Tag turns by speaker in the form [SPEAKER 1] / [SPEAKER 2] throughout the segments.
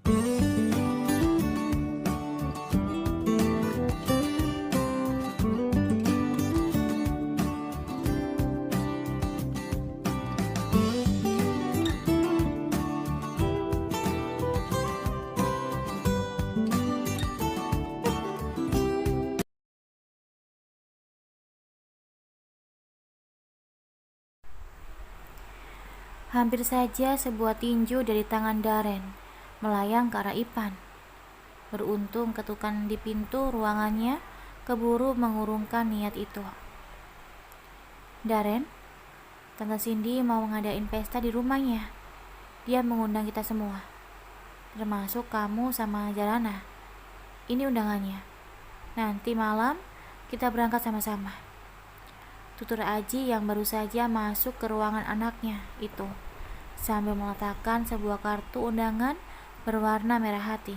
[SPEAKER 1] Hampir saja sebuah tinju dari tangan Darren melayang ke arah Ipan. Beruntung ketukan di pintu ruangannya keburu mengurungkan niat itu. Darren, Tante Cindy mau ngadain pesta di rumahnya. Dia mengundang kita semua, termasuk kamu sama Jarana. Ini undangannya. Nanti malam kita berangkat sama-sama. Tutur Aji yang baru saja masuk ke ruangan anaknya itu sambil meletakkan sebuah kartu undangan berwarna merah hati.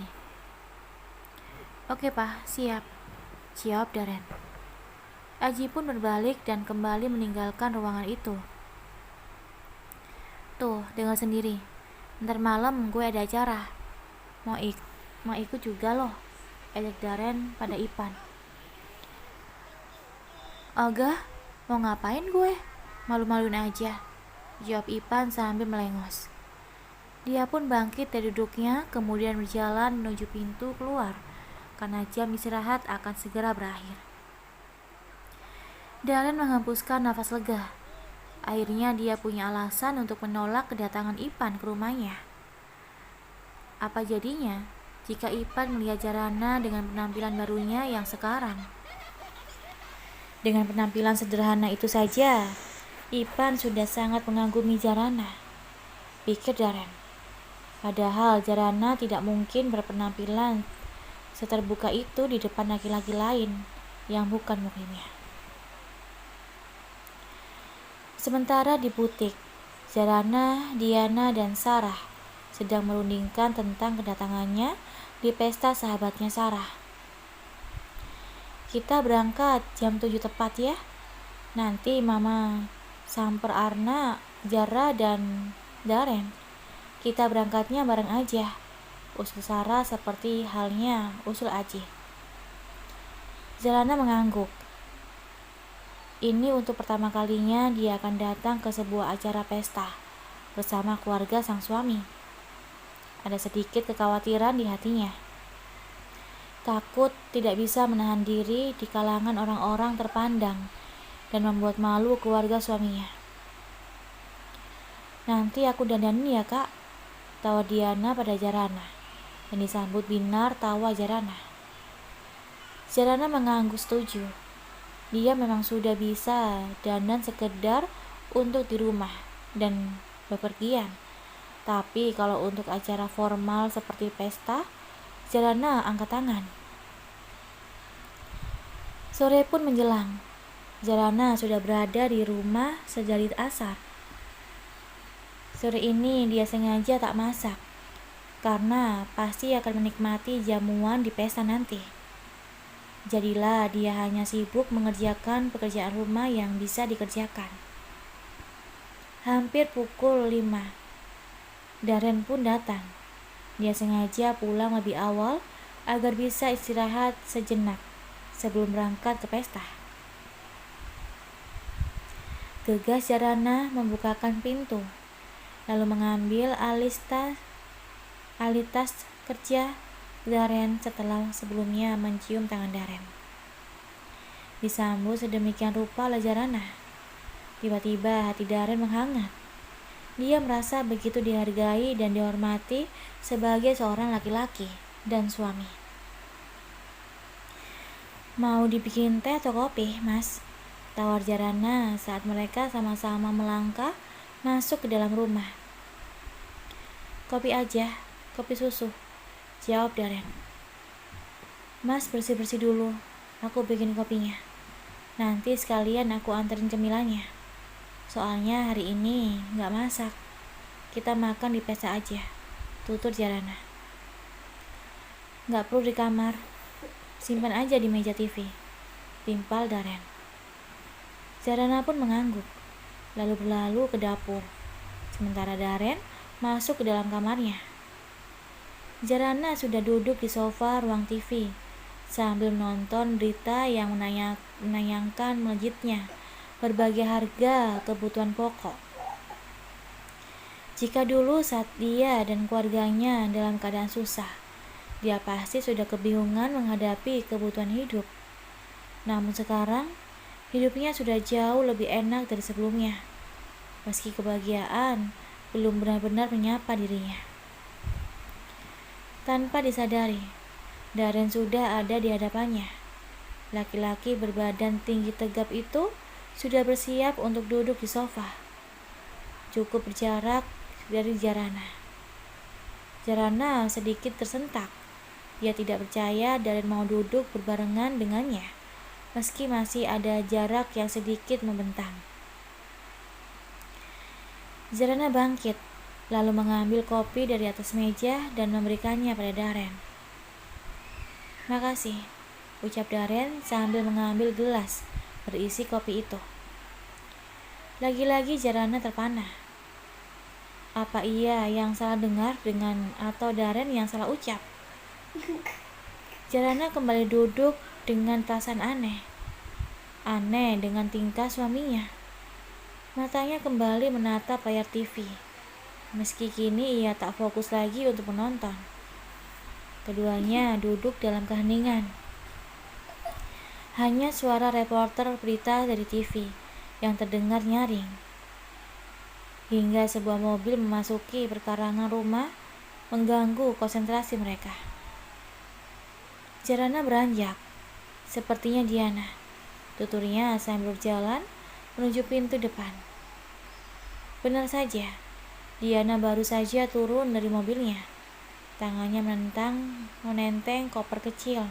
[SPEAKER 1] Oke Pak, siap, jawab Darren. Aji pun berbalik dan kembali meninggalkan ruangan itu. Tuh, dengar sendiri, ntar malam gue ada acara. Mau ikut juga loh, ejek Darren pada Ipan. Agah, mau ngapain gue? Malu-maluin aja, jawab Ipan sambil melengos. Dia pun bangkit dari duduknya, kemudian berjalan menuju pintu keluar, karena jam istirahat akan segera berakhir. Darren menghembuskan nafas lega. Akhirnya dia punya alasan untuk menolak kedatangan Ipan ke rumahnya. Apa jadinya jika Ipan melihat Jarana dengan penampilan barunya yang sekarang? Dengan penampilan sederhana itu saja, Ipan sudah sangat mengagumi Jarana, pikir Darren. Padahal Jarana tidak mungkin berpenampilan seterbuka itu di depan laki-laki lain yang bukan muhrimnya. Sementara di butik, Jarana, Diana, dan Sarah sedang merundingkan tentang kedatangannya di pesta sahabatnya Sarah. Kita berangkat jam 7 tepat ya. Nanti Mama samper Arna, Jara, dan Darren. Kita berangkatnya bareng aja, usul Sarah seperti halnya usul Aji. Jarana mengangguk. Ini untuk pertama kalinya dia akan datang ke sebuah acara pesta bersama keluarga sang suami. Ada sedikit kekhawatiran di hatinya. Takut tidak bisa menahan diri di kalangan orang-orang terpandang dan membuat malu keluarga suaminya. Nanti aku dandanin ya kak, tawa Diana pada Jarana, dan disambut binar tawa Jarana. Jarana mengangguk setuju. Dia memang sudah bisa dandan sekedar untuk di rumah dan bepergian. Tapi kalau untuk acara formal seperti pesta, Jarana angkat tangan. Sore pun menjelang. Jarana sudah berada di rumah sejak asar. Sore ini dia sengaja tak masak, karena pasti akan menikmati jamuan di pesta nanti. Jadilah dia hanya sibuk mengerjakan pekerjaan rumah yang bisa dikerjakan. Hampir pukul 5, Darren pun datang. Dia sengaja pulang lebih awal agar bisa istirahat sejenak sebelum berangkat ke pesta. Gegas Jarana membukakan pintu, lalu mengambil alih tas kerja Darren setelah sebelumnya mencium tangan Darren. Disambut sedemikian rupa oleh Jarana. Tiba-tiba hati Darren menghangat. Dia merasa begitu dihargai dan dihormati sebagai seorang laki-laki dan suami. Mau dibikin teh atau kopi, Mas? Tawar Jarana saat mereka sama-sama melangkah masuk ke dalam rumah. Kopi aja, kopi susu, jawab Darren. Mas bersih-bersih dulu, aku bikin kopinya. Nanti sekalian aku anterin cemilannya. Soalnya hari ini gak masak. Kita makan di pesta aja, tutur Jarana. Gak perlu di kamar, simpan aja di meja TV, timpal Darren. Jarana pun mengangguk, lalu berlalu ke dapur. Sementara Darren masuk ke dalam kamarnya. Jarana sudah duduk di sofa ruang TV sambil menonton berita yang menayangkan melejitnya berbagai harga kebutuhan pokok. Jika dulu saat dia dan keluarganya dalam keadaan susah, dia pasti sudah kebingungan menghadapi kebutuhan hidup. Namun sekarang, hidupnya sudah jauh lebih enak dari sebelumnya, meski kebahagiaan belum benar-benar menyapa dirinya. Tanpa disadari, Darren sudah ada di hadapannya. Laki-laki berbadan tinggi tegap itu sudah bersiap untuk duduk di sofa. Cukup berjarak dari Jarana. Jarana sedikit tersentak. Dia tidak percaya Darren mau duduk berbarengan dengannya, meski masih ada jarak yang sedikit membentang. Jarana bangkit, lalu mengambil kopi dari atas meja dan memberikannya pada Darren. "Makasih," ucap Darren sambil mengambil gelas berisi kopi itu. Lagi-lagi Jarana terpana. Apa ia yang salah dengar atau Darren yang salah ucap? Jarana kembali duduk dengan perasaan aneh. Aneh dengan tingkah suaminya. Matanya kembali menatap layar TV. Meski kini ia tak fokus lagi untuk menonton. Keduanya duduk dalam keheningan. Hanya suara reporter berita dari TV yang terdengar nyaring. Hingga sebuah mobil memasuki perkarangan rumah mengganggu konsentrasi mereka. Jarana beranjak, sepertinya Diana, tuturnya sambil berjalan menuju pintu depan. Benar saja, Diana baru saja turun dari mobilnya. Tangannya menenteng koper kecil.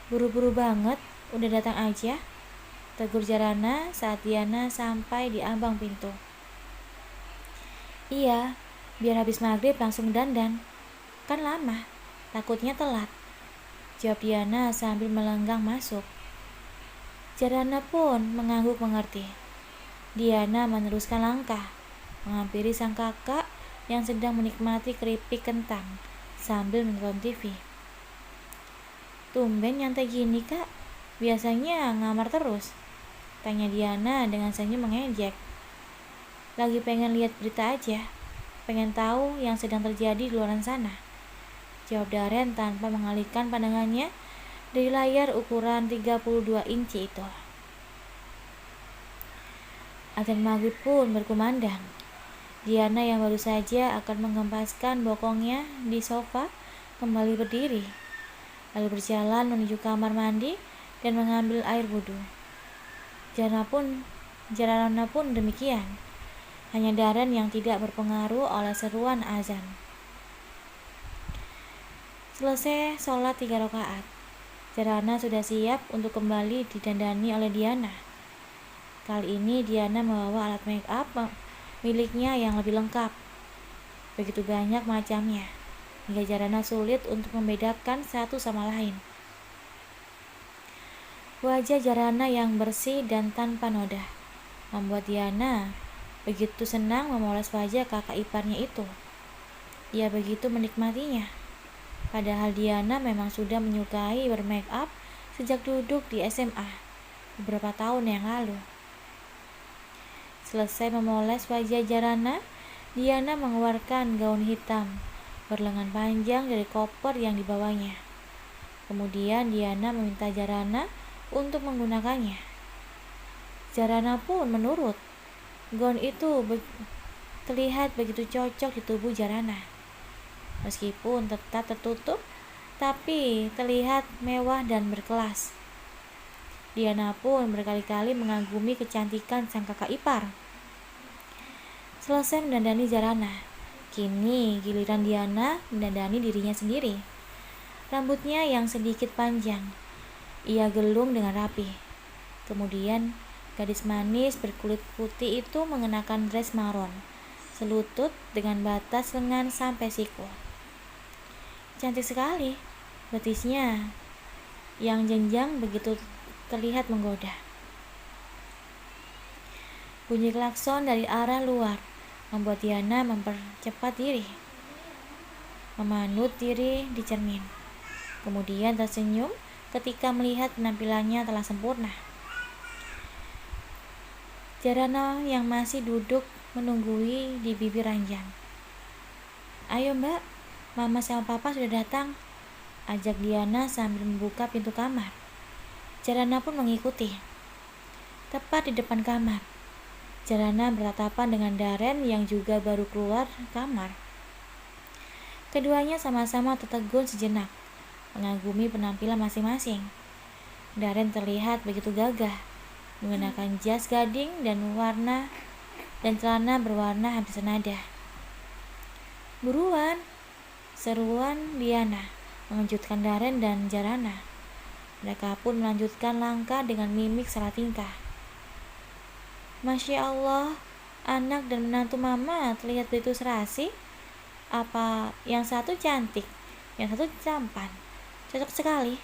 [SPEAKER 1] "Buru-buru banget, udah datang aja," tegur Jarana saat Diana sampai di ambang pintu. "Iya, biar habis maghrib langsung dandan. Kan lama, takutnya telat," jawab Diana sambil melenggang masuk. Jarana pun mengangguk mengerti. Diana meneruskan langkah, menghampiri sang kakak yang sedang menikmati keripik kentang sambil menonton TV. "Tumben nyantai gini, Kak. Biasanya ngamar terus," tanya Diana dengan senyum mengejek. "Lagi pengen lihat berita aja. Pengen tahu yang sedang terjadi di luar sana," jawab Darren tanpa mengalihkan pandangannya dari layar ukuran 32 inci itu. Adzan maghrib pun berkumandang. Diana yang baru saja akan menggempaskan bokongnya di sofa kembali berdiri, lalu berjalan menuju kamar mandi dan mengambil air wudhu. Jarana pun demikian. Hanya Darren yang tidak berpengaruh oleh seruan azan. Selesai sholat 3 rakaat, Jarana sudah siap untuk kembali didandani oleh Diana. Kali ini Diana membawa alat make up miliknya yang lebih lengkap. Begitu banyak macamnya, hingga Jarana sulit untuk membedakan satu sama lain. Wajah Jarana yang bersih dan tanpa noda membuat Diana begitu senang memoles wajah kakak iparnya itu. Ia begitu menikmatinya. Padahal Diana memang sudah menyukai bermake up sejak duduk di SMA beberapa tahun yang lalu. Selesai memoles wajah Jarana, Diana mengeluarkan gaun hitam berlengan panjang dari koper yang dibawanya. Kemudian Diana meminta Jarana untuk menggunakannya. Jarana pun menurut. Gaun itu terlihat begitu cocok di tubuh Jarana. Meskipun tetap tertutup, tapi terlihat mewah dan berkelas. Diana pun berkali-kali mengagumi kecantikan sang kakak ipar. Selesai mendandani Jarana, kini giliran Diana mendandani dirinya sendiri. Rambutnya yang sedikit panjang, ia gelung dengan rapi. Kemudian, gadis manis berkulit putih itu mengenakan dress maron, selutut dengan batas lengan sampai siku. Cantik sekali, betisnya yang jenjang begitu terlihat menggoda. Bunyi klakson dari arah luar membuat Diana mempercepat diri. memanut diri di cermin. Kemudian tersenyum ketika melihat penampilannya telah sempurna. Jarana yang masih duduk menunggui di bibir ranjang. "Ayo Mbak, Mama sama Papa sudah datang," ajak Diana sambil membuka pintu kamar. Jarana pun mengikuti. Tepat di depan kamar, Jarana bertatapan dengan Daren yang juga baru keluar kamar. Keduanya sama-sama tertegun sejenak, mengagumi penampilan masing-masing. Daren terlihat begitu gagah, menggunakan jas gading dan celana berwarna hampir senada. "Buruan," seruan Diana, mengejutkan Daren dan Jarana. Mereka pun melanjutkan langkah dengan mimik salah tingkah. "Masya Allah, anak dan menantu Mama terlihat begitu serasi. Apa yang satu cantik, yang satu tampan. Cocok sekali,"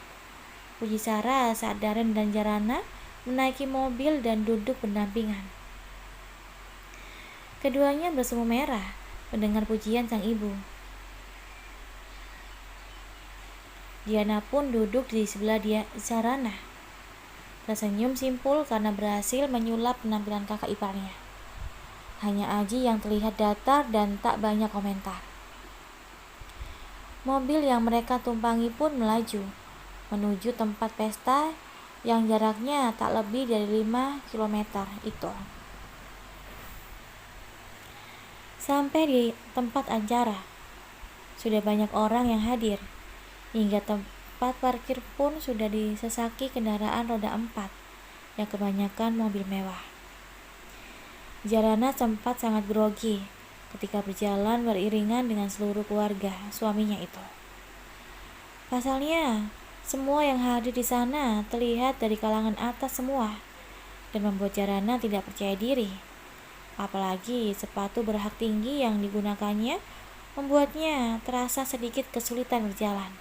[SPEAKER 1] puji Sarah saat Daren dan Jarana menaiki mobil dan duduk berdampingan. Keduanya bersemu merah mendengar pujian sang ibu. Diana pun duduk di sebelah Jarana, tersenyum simpul karena berhasil menyulap penampilan kakak iparnya. Hanya Aji yang terlihat datar dan tak banyak komentar. Mobil yang mereka tumpangi pun melaju menuju tempat pesta yang jaraknya tak lebih dari 5 km itu. Sampai di tempat acara, sudah banyak orang yang hadir, hingga tempat parkir pun sudah disesaki kendaraan roda 4 yang kebanyakan mobil mewah. Jarana sempat sangat grogi ketika berjalan beriringan dengan seluruh keluarga suaminya itu. Pasalnya, semua yang hadir di sana terlihat dari kalangan atas semua dan membuat Jarana tidak percaya diri. Apalagi sepatu berhak tinggi yang digunakannya membuatnya terasa sedikit kesulitan berjalan.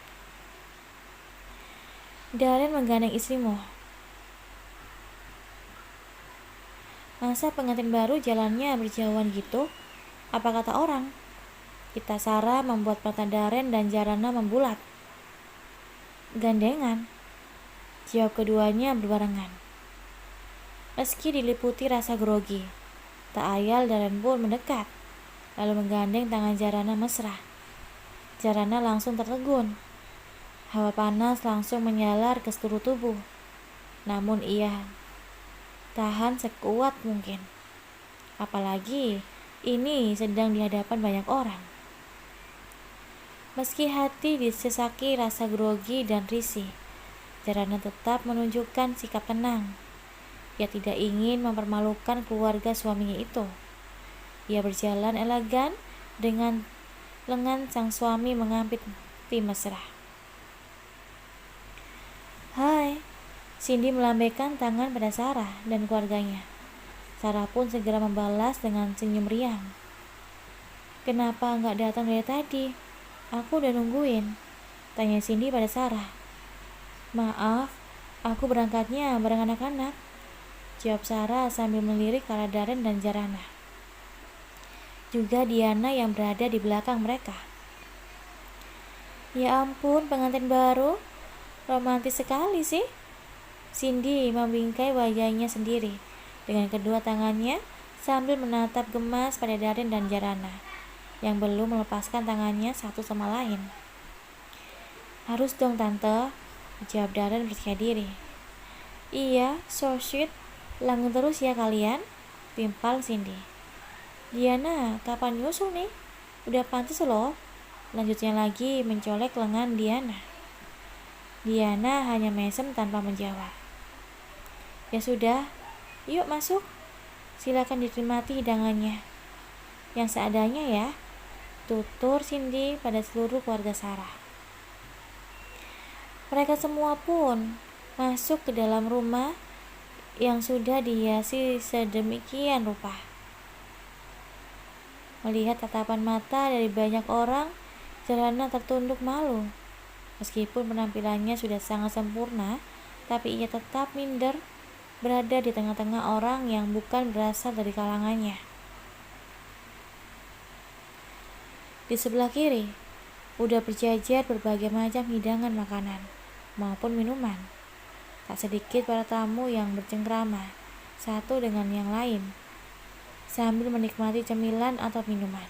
[SPEAKER 1] Daren menggandeng istrimu. "Masa pengantin baru jalannya berjauhan gitu? Apa kata orang?" Kita Sarah membuat mata Daren dan Jarana membulat. "Gandengan," jawab keduanya berbarengan. Meski diliputi rasa grogi, tak ayal Daren pun mendekat, lalu menggandeng tangan Jarana mesra. Jarana langsung tertegun. Hawa panas langsung menyalar ke seluruh tubuh. Namun ia tahan sekuat mungkin. Apalagi ini sedang di hadapan banyak orang. Meski hati disesaki rasa grogi dan risih, Jarana tetap menunjukkan sikap tenang. Ia tidak ingin mempermalukan keluarga suaminya itu. Ia berjalan elegan dengan lengan sang suami mengampit mesra. "Hai," Cindy melambaikan tangan pada Sarah dan keluarganya. Sarah pun segera membalas dengan senyum riang. "Kenapa nggak datang dari tadi? Aku udah nungguin," tanya Cindy pada Sarah. "Maaf, aku berangkatnya bareng anak-anak," jawab Sarah sambil melirik ke arah Daren dan Jarana. Juga Diana yang berada di belakang mereka. "Ya ampun, pengantin baru. Romantis sekali sih." Cindy membingkai wajahnya sendiri dengan kedua tangannya sambil menatap gemas pada Daren dan Jarana yang belum melepaskan tangannya satu sama lain. "Harus dong Tante," jawab Daren percaya diri. "Iya, so sweet. Langgeng terus ya kalian," timpal Cindy. "Diana, kapan nyusul nih? Udah pantas loh," lanjutnya lagi mencolek lengan Diana. Diana hanya mesem tanpa menjawab. "Ya sudah, yuk masuk. Silakan dinikmati hidangannya. Yang seadanya ya," tutur Cindy pada seluruh keluarga Sarah. Mereka semua pun masuk ke dalam rumah yang sudah dihiasi sedemikian rupa. Melihat tatapan mata dari banyak orang, Jarana tertunduk malu. Meskipun penampilannya sudah sangat sempurna, tapi ia tetap minder berada di tengah-tengah orang yang bukan berasal dari kalangannya. Di sebelah kiri, Udah berjajar berbagai macam hidangan makanan maupun minuman. Tak sedikit para tamu yang bercengkrama satu dengan yang lain sambil menikmati cemilan atau minuman.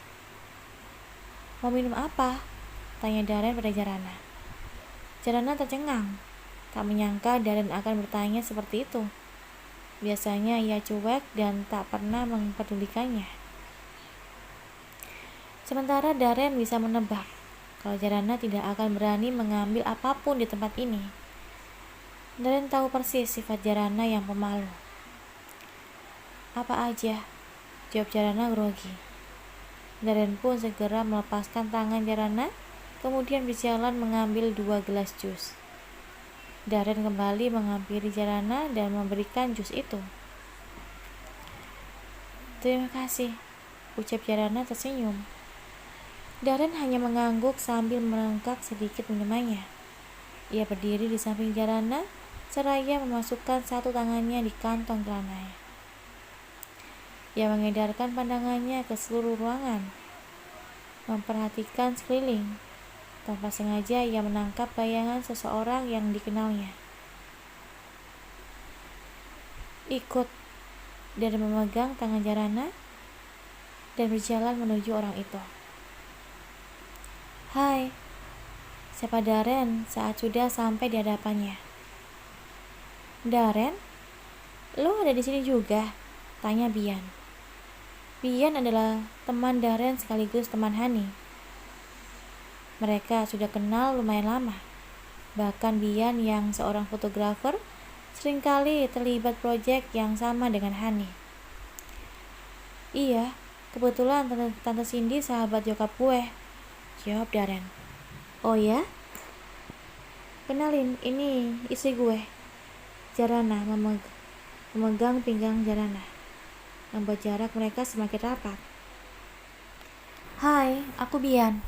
[SPEAKER 1] Mau minum apa? Tanya Darren pada Jarana. Jarana tercengang, tak menyangka Darren akan bertanya seperti itu. Biasanya ia cuek dan tak pernah mempedulikannya. Sementara Darren bisa menebak kalau Jarana tidak akan berani mengambil apapun di tempat ini. Darren tahu persis sifat Jarana yang pemalu. Apa aja? Jawab Jarana grogi. Darren pun segera melepaskan tangan Jarana, kemudian berjalan mengambil 2 gelas jus. Darren kembali menghampiri Jarana dan memberikan jus itu. Terima kasih, ucap Jarana tersenyum. Darren hanya mengangguk sambil merengkak sedikit minumannya. Ia berdiri di samping Jarana, seraya memasukkan satu tangannya di kantong celananya. Ia mengedarkan pandangannya ke seluruh ruangan, memperhatikan sekeliling. Tanpa sengaja ia menangkap bayangan seseorang yang dikenalnya. Ikut dan memegang tangan Jarana dan berjalan menuju orang itu. Hai, sapa Darren saat sudah sampai di hadapannya. Darren, lo ada di sini juga? Tanya Bian. Bian adalah teman Darren sekaligus teman Hani. Mereka sudah kenal lumayan lama. Bahkan Bian yang seorang fotografer seringkali terlibat proyek yang sama dengan Hani. Iya, kebetulan Tante Cindy sahabat nyokap gue, jawab Darren. Oh ya? Kenalin, ini istri gue, Jarana, memegang pinggang Jarana, membuat jarak mereka semakin rapat. Hai, aku Bian,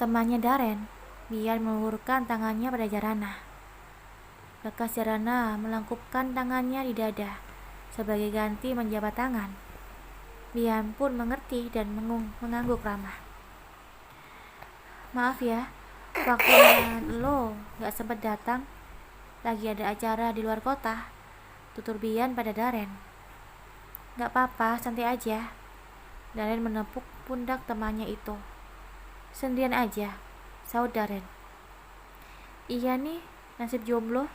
[SPEAKER 1] temannya Darren. Bian mengulurkan tangannya pada Jarana. Bekas Jarana melengkupkan tangannya di dada sebagai ganti menjabat tangan. Bian pun mengerti dan mengangguk ramah. Maaf ya, waktu lo gak sempat datang, lagi ada acara di luar kota, tutur Bian pada Darren. Gak apa-apa, santai aja. Darren menepuk pundak temannya itu. Sendirian aja, sahut Darren. Iya nih, nasib jomblo.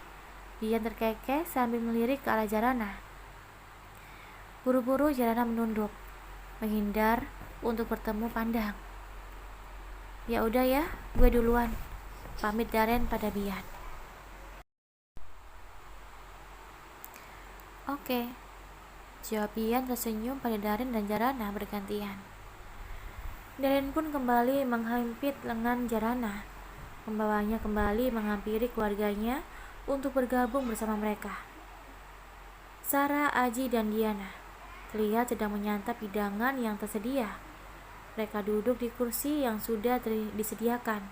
[SPEAKER 1] Bian terkekeh sambil melirik ke arah Jarana. Buru-buru Jarana menunduk, menghindar untuk bertemu pandang. Ya udah ya, gue duluan, pamit Darren pada Bian. Oke, jawab Bian tersenyum pada Darren dan Jarana bergantian. Darren pun kembali menghimpit lengan Jarana, membawanya kembali menghampiri keluarganya untuk bergabung bersama mereka. Sarah, Aji, dan Diana terlihat sedang menyantap hidangan yang tersedia. Mereka duduk di kursi yang sudah disediakan.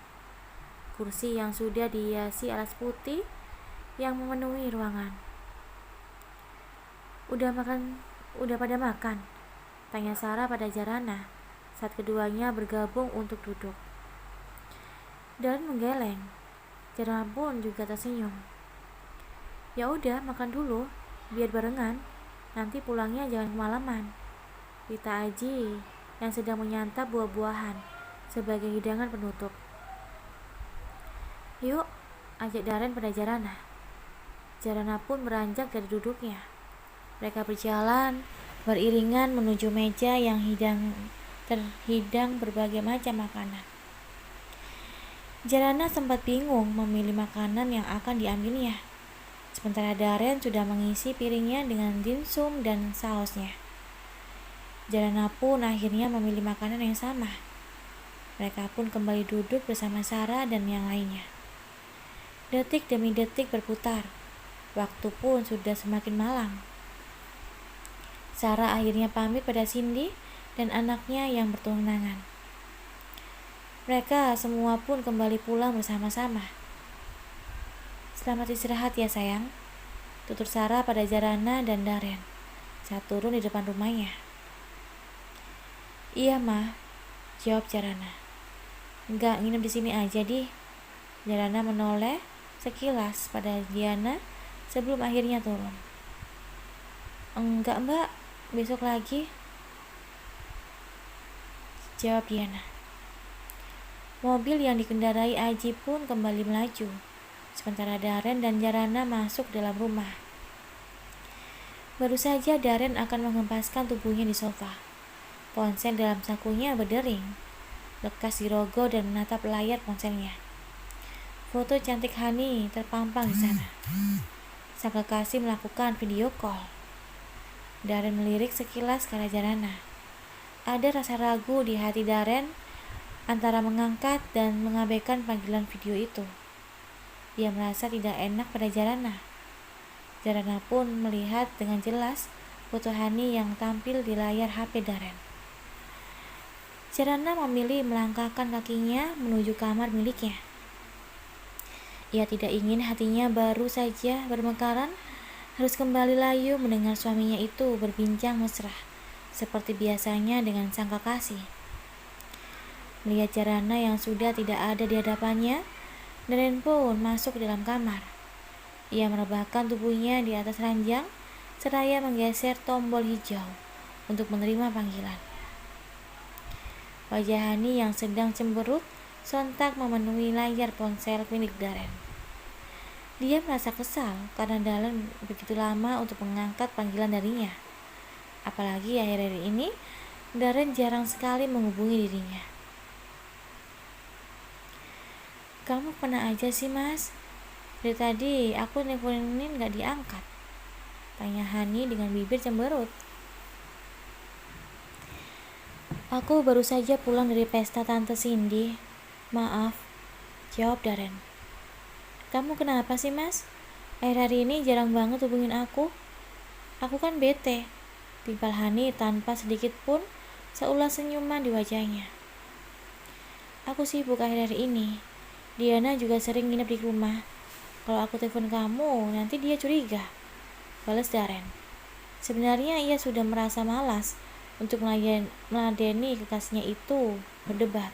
[SPEAKER 1] Kursi yang sudah dihiasi alas putih yang memenuhi ruangan. Udah pada makan? Tanya Sarah pada Jarana saat keduanya bergabung untuk duduk. Dan menggeleng. Jarana pun juga tersenyum. Ya udah, makan dulu, biar barengan. Nanti pulangnya jangan kemalaman. Rita Aji yang sedang menyantap buah-buahan sebagai hidangan penutup. Yuk, ajak Darren pada Jarana. Jarana pun beranjak dari duduknya. Mereka berjalan beriringan menuju meja yang terhidang berbagai macam makanan. Jarana sempat bingung memilih makanan yang akan diambilnya. Sementara Darren sudah mengisi piringnya dengan dimsum dan sausnya. Jarana pun akhirnya memilih makanan yang sama. Mereka pun kembali duduk bersama Sarah dan yang lainnya. Detik demi detik berputar. Waktu pun sudah semakin malam. Sarah akhirnya pamit pada Cindy dan anaknya yang bertunangan. Mereka semua pun kembali pulang bersama-sama. Selamat istirahat ya sayang, tutur Sarah pada Jarana dan Darren saat turun di depan rumahnya. Iya ma, jawab Jarana. Nggak nginep di sini aja, Di. Jarana menoleh sekilas pada Diana sebelum akhirnya turun. Enggak, Mbak. Besok lagi, jawab Diana. Mobil yang dikendarai Aji pun kembali melaju, sementara Daren dan Jarana masuk dalam rumah. Baru saja Daren akan menghempaskan tubuhnya di sofa. Ponsel dalam sakunya berdering, lekas dirogoh dan menatap layar ponselnya. Foto cantik Hani terpampang di sana. Sang kekasih melakukan video call. Daren melirik sekilas ke arah Jarana. Ada rasa ragu di hati Daren antara mengangkat dan mengabaikan panggilan video itu. Dia merasa tidak enak pada Jarana. Jarana pun melihat dengan jelas foto Hani yang tampil di layar HP Daren. Jarana memilih melangkahkan kakinya menuju kamar miliknya. Ia tidak ingin hatinya baru saja bermekaran harus kembali layu mendengar suaminya itu berbincang mesra seperti biasanya dengan sang kekasih. Melihat Jarana yang sudah tidak ada di hadapannya, Daren pun masuk ke dalam kamar. Ia merebahkan tubuhnya di atas ranjang seraya menggeser tombol hijau untuk menerima panggilan. Wajah Hani yang sedang cemberut sontak memenuhi layar ponsel milik Daren. Dia merasa kesal karena Daren begitu lama untuk mengangkat panggilan darinya. Apalagi akhir-akhir ini Daren jarang sekali menghubungi dirinya. Kamu kemana aja sih, Mas? Dari tadi aku nelfonin gak diangkat, tanya Hani dengan bibir cemberut. Aku baru saja pulang dari pesta Tante Cindy. Maaf, jawab Daren. Kamu kenapa sih, Mas? Akhir-hari ini jarang banget hubungin aku. Aku kan bete, timpal Hani tanpa sedikit pun seulas senyuman di wajahnya. Aku sibuk akhir-hari ini. Diana juga sering nginep di rumah. Kalau aku telepon kamu, nanti dia curiga, balas Daren. Sebenarnya ia sudah merasa malas untuk meladeni kekasihnya itu berdebat.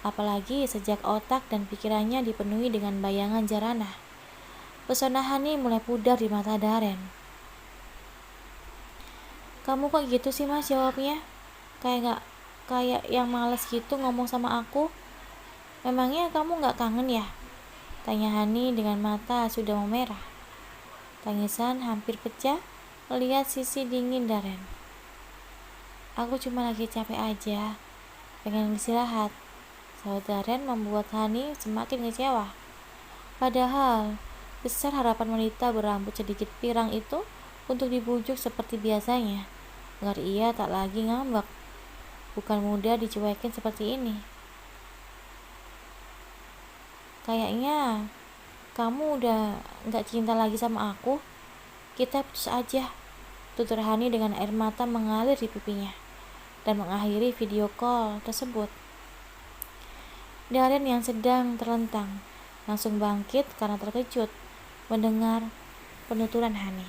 [SPEAKER 1] Apalagi sejak otak dan pikirannya dipenuhi dengan bayangan Jarana. Pesona Hani mulai pudar di mata Daren. Kamu kok gitu sih, Mas, jawabnya? Kayak yang malas gitu ngomong sama aku. Memangnya kamu gak kangen ya? Tanya Hani dengan mata sudah memerah. Tangisan hampir pecah melihat sisi dingin Daren. Aku cuma lagi capek aja, pengen istirahat. Sahut Daren membuat Hani semakin kecewa. Padahal besar harapan wanita berambut sedikit pirang itu untuk dibujuk seperti biasanya, agar ia tak lagi ngambek. Bukan mudah dicuekin seperti ini. Kayaknya kamu udah gak cinta lagi sama aku. Kita putus aja, tutur Hani dengan air mata mengalir di pipinya dan mengakhiri video call tersebut. Daren yang sedang terlentang langsung bangkit karena terkejut mendengar penuturan Hani.